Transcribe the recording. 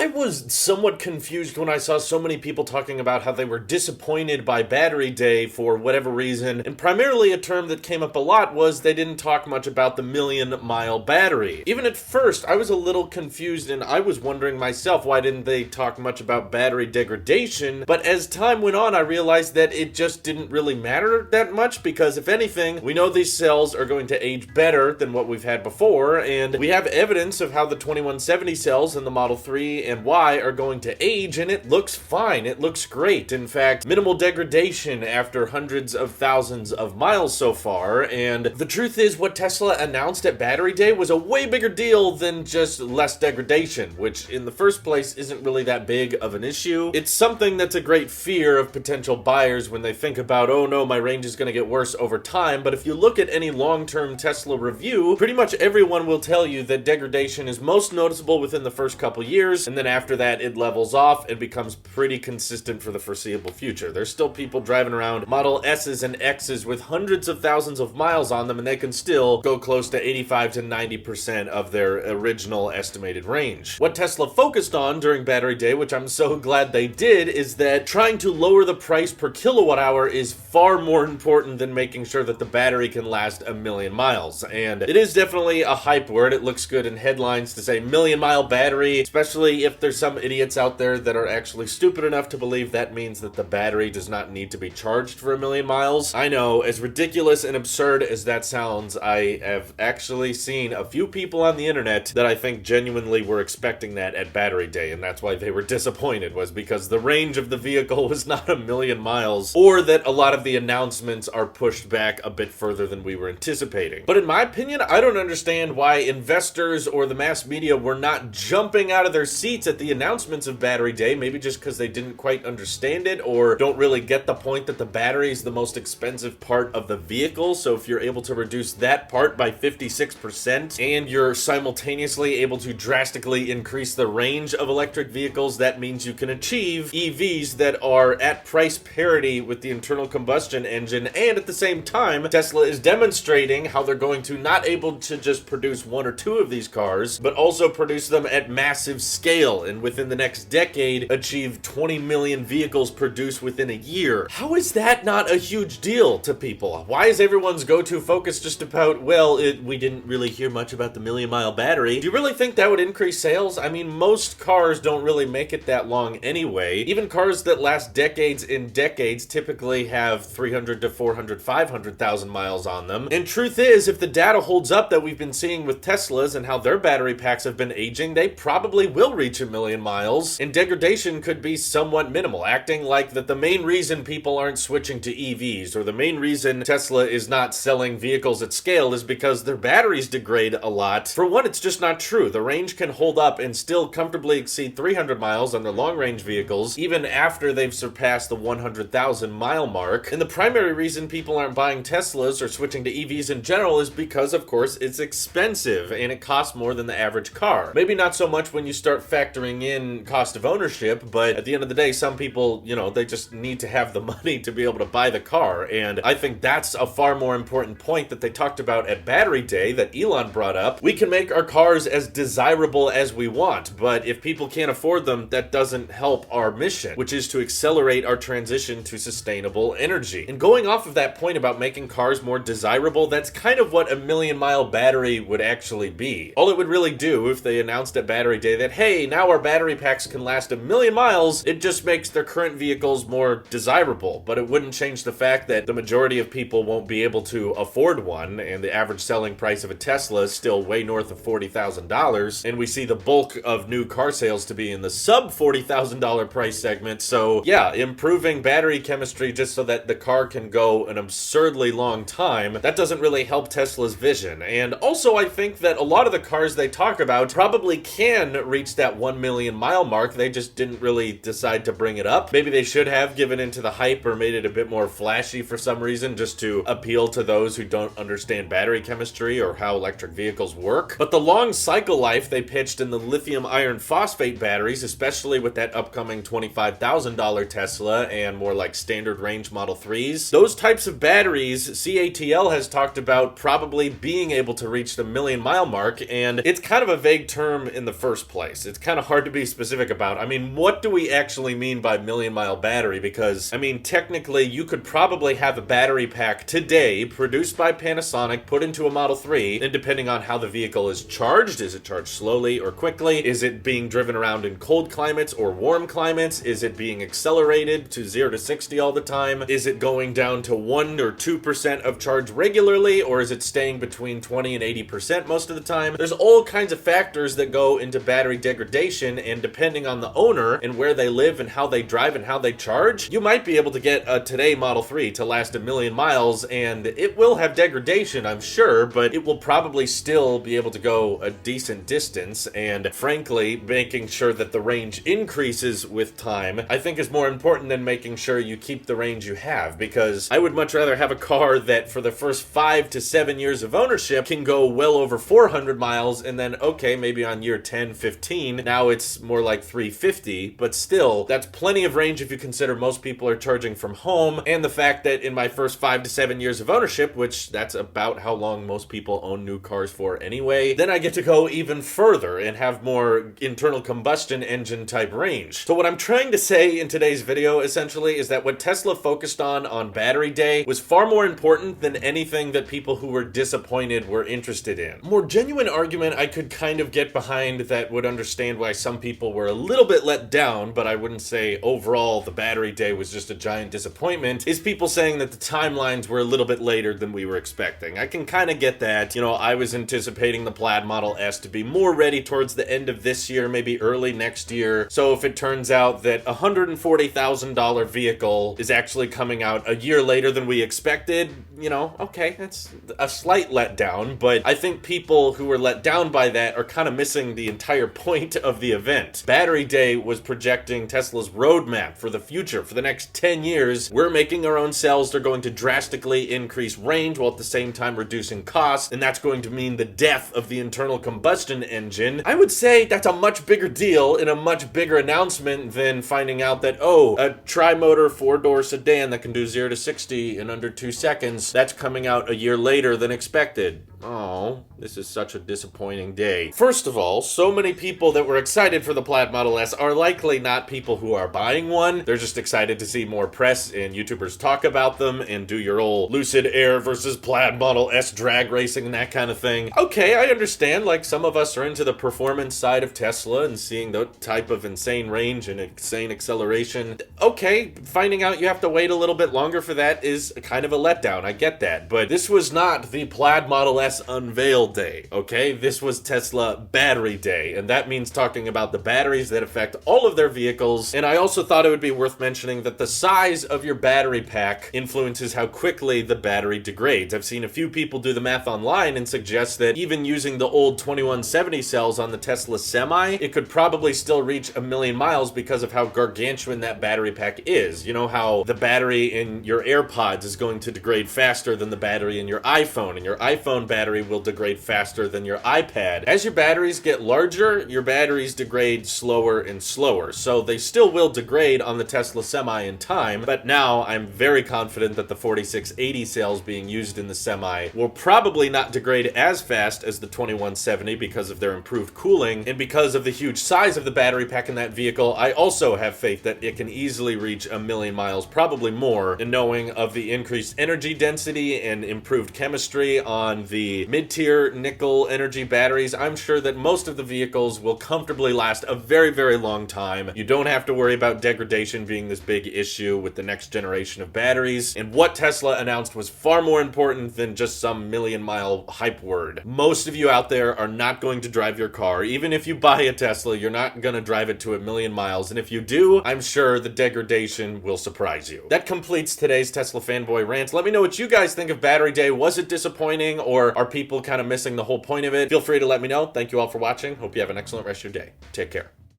I was somewhat confused when I saw so many people talking about how they were disappointed by Battery Day for whatever reason, and primarily a term that came up a lot was they didn't talk much about the million-mile battery. Even at first, I was a little confused and I was wondering myself, why didn't they talk much about battery degradation? But as time went on, I realized that it just didn't really matter that much, because if anything, we know these cells are going to age better than what we've had before, and we have evidence of how the 2170 cells in the Model 3 and Y are going to age, and it looks fine. It looks great. In fact, minimal degradation after hundreds of thousands of miles so far, and the truth is what Tesla announced at Battery Day was a way bigger deal than just less degradation, which in the first place isn't really that big of an issue. It's something that's a great fear of potential buyers when they think about, oh no, my range is going to get worse over time, but if you look at any long-term Tesla review, pretty much everyone will tell you that degradation is most noticeable within the first couple years, and then after that it levels off and becomes pretty consistent for the foreseeable future. There's still people driving around Model S's and X's with hundreds of thousands of miles on them, and they can still go close to 85 to 90% of their original estimated range. What Tesla focused on during Battery Day, which I'm so glad they did, is that trying to lower the price per kilowatt hour is far more important than making sure that the battery can last a million miles. And it is definitely a hype word. It looks good in headlines to say million-mile battery, especially if there's some idiots out there that are actually stupid enough to believe that means that the battery does not need to be charged for a million miles. I know, as ridiculous and absurd as that sounds, I have actually seen a few people on the internet that I think genuinely were expecting that at Battery Day, and that's why they were disappointed, was because the range of the vehicle was not a million miles, or that a lot of the announcements are pushed back a bit further than we were anticipating. But in my opinion, I don't understand why investors or the mass media were not jumping out of their seats at the announcements of Battery Day, maybe just because they didn't quite understand it or don't really get the point that the battery is the most expensive part of the vehicle. So if you're able to reduce that part by 56% and you're simultaneously able to drastically increase the range of electric vehicles, that means you can achieve EVs that are at price parity with the internal combustion engine. And at the same time, Tesla is demonstrating how they're going to not able to just produce one or two of these cars, but also produce them at massive scale, and within the next decade achieve 20 million vehicles produced within a year. How is that not a huge deal to people? Why is everyone's go-to focus just about, well, we didn't really hear much about the million-mile battery? Do you really think that would increase sales? I mean, most cars don't really make it that long anyway. Even cars that last decades and decades typically have 300 to 400, 500,000 miles on them. And truth is, if the data holds up that we've been seeing with Teslas and how their battery packs have been aging, they probably will reach a million miles, and degradation could be somewhat minimal, acting like that the main reason people aren't switching to EVs, or the main reason Tesla is not selling vehicles at scale, is because their batteries degrade a lot. For one, it's just not true. The range can hold up and still comfortably exceed 300 miles on their long-range vehicles, even after they've surpassed the 100,000 mile mark. And the primary reason people aren't buying Teslas or switching to EVs in general is because, of course, it's expensive and it costs more than the average car. Maybe not so much when you start factoring in cost of ownership, but at the end of the day, some people, they just need to have the money to be able to buy the car. And I think that's a far more important point that they talked about at Battery Day that Elon brought up. We can make our cars as desirable as we want, but if people can't afford them, that doesn't help our mission, which is to accelerate our transition to sustainable energy. And going off of that point about making cars more desirable, that's kind of what a million-mile battery would actually be. All it would really do if they announced at Battery Day that, hey, now our battery packs can last a million miles, it just makes their current vehicles more desirable. But it wouldn't change the fact that the majority of people won't be able to afford one, and the average selling price of a Tesla is still way north of $40,000, and we see the bulk of new car sales to be in the sub $40,000 price segment. So yeah, improving battery chemistry just so that the car can go an absurdly long time, that doesn't really help Tesla's vision. And also, I think that a lot of the cars they talk about probably can reach that 1 million mile mark. They just didn't really decide to bring it up. Maybe they should have given into the hype or made it a bit more flashy for some reason, just to appeal to those who don't understand battery chemistry or how electric vehicles work. But the long cycle life they pitched in the lithium iron phosphate batteries, especially with that upcoming $25,000 Tesla and more like standard range Model 3s, those types of batteries, CATL has talked about probably being able to reach the million mile mark, and it's kind of a vague term in the first place. It's kind kind of hard to be specific about. I mean, what do we actually mean by million-mile battery? Because, I mean, technically, you could probably have a battery pack today produced by Panasonic, put into a Model 3, and depending on how the vehicle is charged, is it charged slowly or quickly? Is it being driven around in cold climates or warm climates? Is it being accelerated to 0 to 60 all the time? Is it going down to 1 or 2% of charge regularly, or is it staying between 20 and 80% most of the time? There's all kinds of factors that go into battery degradation, and depending on the owner and where they live and how they drive and how they charge, you might be able to get a today Model 3 to last 1,000,000 miles, and it will have degradation, I'm sure, but it will probably still be able to go a decent distance, and frankly, making sure that the range increases with time, I think is more important than making sure you keep the range you have, because I would much rather have a car that for the first 5 to 7 years of ownership can go well over 400 miles, and then, okay, maybe on year 10, 15, now it's more like 350, but still, that's plenty of range if you consider most people are charging from home, and the fact that in my first 5 to 7 years of ownership, which that's about how long most people own new cars for anyway, then I get to go even further and have more internal combustion engine type range. So what I'm trying to say in today's video, essentially, is that what Tesla focused on Battery Day was far more important than anything that people who were disappointed were interested in. More genuine argument I could kind of get behind that would understand why some people were a little bit let down, but I wouldn't say overall the Battery Day was just a giant disappointment, is people saying that the timelines were a little bit later than we were expecting. I can kind of get that. You know, I was anticipating the Plaid Model S to be more ready towards the end of this year, maybe early next year. So if it turns out that a $140,000 vehicle is actually coming out a year later than we expected, you know, okay, that's a slight letdown, but I think people who were let down by that are kind of missing the entire point of the event. Battery Day was projecting Tesla's roadmap for the future. For the next 10 years, we're making our own cells. They're going to drastically increase range while at the same time reducing costs, and that's going to mean the death of the internal combustion engine. I would say that's a much bigger deal and a much bigger announcement than finding out that, oh, a tri-motor 4-door sedan that can do 0 to 60 in under 2 seconds, that's coming out a year later than expected. Oh, this is such a disappointing day. First of all, so many people that were excited for the Plaid Model S are likely not people who are buying one. They're just excited to see more press and YouTubers talk about them and do your old Lucid Air versus Plaid Model S drag racing and that kind of thing. Okay, I understand, like some of us are into the performance side of Tesla and seeing the type of insane range and insane acceleration. Okay, finding out you have to wait a little bit longer for that is kind of a letdown. I get that, but this was not the Plaid Model S unveil day, okay? This was Tesla Battery Day, and that means talking about the batteries that affect all of their vehicles. And I also thought it would be worth mentioning that the size of your battery pack influences how quickly the battery degrades. I've seen a few people do the math online and suggest that even using the old 2170 cells on the Tesla Semi, it could probably still reach 1,000,000 miles because of how gargantuan that battery pack is. You know how the battery in your AirPods is going to degrade faster than the battery in your iPhone, and your iPhone battery will degrade faster than your iPad. As your batteries get larger, your batteries degrade slower and slower. So they still will degrade on the Tesla Semi in time, but now I'm very confident that the 4680 cells being used in the Semi will probably not degrade as fast as the 2170 because of their improved cooling, and because of the huge size of the battery pack in that vehicle, I also have faith that it can easily reach 1,000,000 miles, probably more, and knowing of the increased energy density and improved chemistry on the mid-tier nickel energy batteries, I'm sure that most of the vehicles will comfortably last a very, very long time. You don't have to worry about degradation being this big issue with the next generation of batteries, and what Tesla announced was far more important than just some million-mile hype word. Most of you out there are not going to drive your car. Even if you buy a Tesla, you're not going to drive it to 1,000,000 miles, and if you do, I'm sure the degradation will surprise you. That completes today's Tesla fanboy rant. Let me know what you guys think of Battery Day. Was it disappointing, or are people kind of missing the whole point of it? Feel free to let me know. Thank you all for watching. Hope you have an excellent rest of your day. Take care.